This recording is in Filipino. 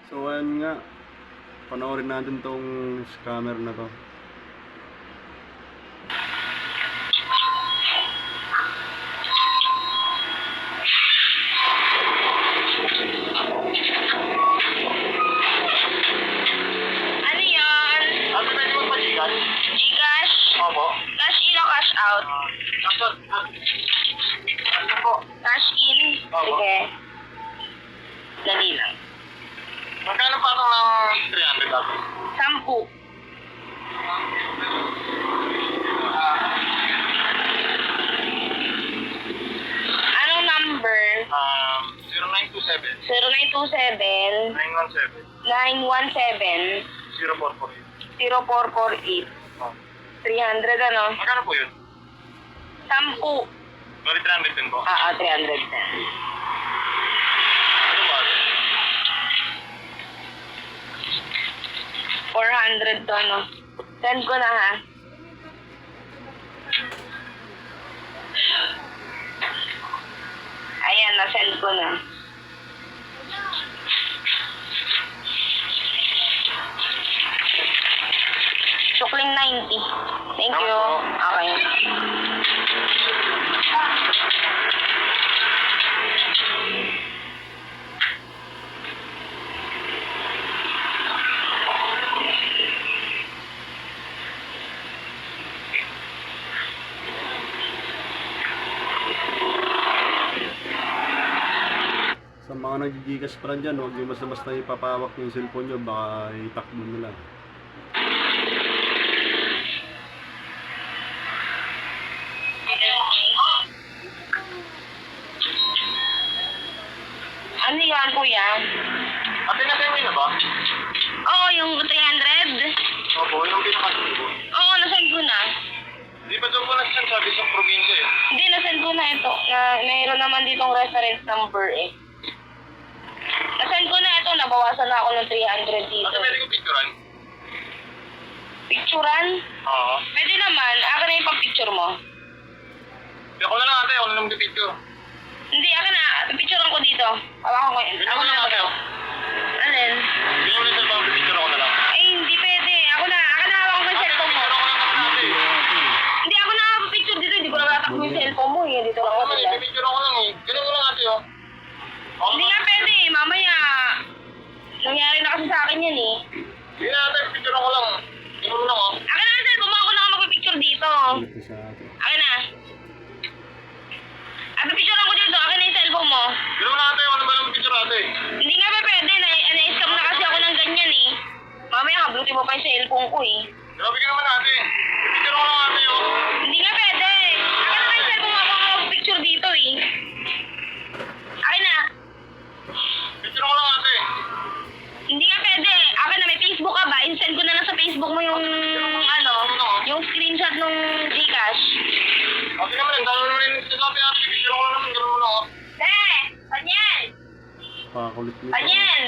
So ayun nga, panoorin natin tong scammer na to. Ano yan? Ano pwede mo pa Gcash? Gcash? Opo. Cash in o cash out? Ano po? Cash in? Opo. Sige. Dali lang. Magkano pa ako ng 300 ako? 10. Anong number? 0927 0927 917 917 0448. 0448 Oh. 300 ano? Magkano po yun? 10. Bali 300 din po. 300 na. Ano ba? 400 to ano? Send ko na ha. Ayan, na-send ko na. Sukling 90. Thank you. Okay. Sa mga nag-Gcash pa lang dyan, huwag nyo basta-basta ipapawak yung cellphone nyo, baka itakbo nila. Ano yan, kuya? Ate na tayo na ba? Oo, yung 300. Opo, yung pinakasibo. Oo, nasend ko na. Di ba doon po nagsasabi sa probinsya eh? Hindi, nasend ko na ito. Mayroon naman ditong reference number eh. Nasend ko na ito. Nabawasan na ako ng 300 dito. Ate pwede ko picturean? Picturean? Oo. Pwede naman. Akin na yung pang-picture mo. Di ako na lang ate, ako na lang mag-picture. Hindi, akin na. Picturean ko dito. Hawakan ko yun. Bigyan mo na lang ate oh. Alin? Bigyan mo na sa mga picture ako na lang. Ay, hindi pwede. Ako na. Akin na hawakan ko yung cellphone mo. Picture ako lang naman ate. Hindi, ako na picture dito. Hindi ko na natakbo yung cellphone mo eh. Dito lang ako Ako nila. may picture ako lang eh. Ganun mo lang ate oh. Ako Hindi na. nga pwede. Mamaya. Nangyari na kasi sa akin yan eh. Hindi na ate, picture ako lang. Tingnan mo lang oh. Akin na yung cellphone mo. Ako na magpipicture dito. Ulit ko sa atin. Akin na. Picturean ko dito. Akin na yung cellphone mo. Ganun mo lang ate, ano ba lang picture ate? Hindi nga ba pwede. Na-scam na kasi ako ng ganyan eh. Mamaya kabluti mo pa yung cellphone ko eh. Grabe ka naman ate. Picture ako lang ate oh. Hindi nga pwede. Akin na yung cellphone mo. Ako nga magpicture dito eh. Akin na. Picture ako lang ate. Hindi nga pwede. Akin na, may Facebook ka ba? I-send ko na lang sa Facebook mo yung ano, yung screenshot nung Gcash. Ate naman, ang dami naman yung sinasabi ate. Picture ako lang naman, ganun mo lang oh. Te! Panyan! Pakakulit nito. Panyan!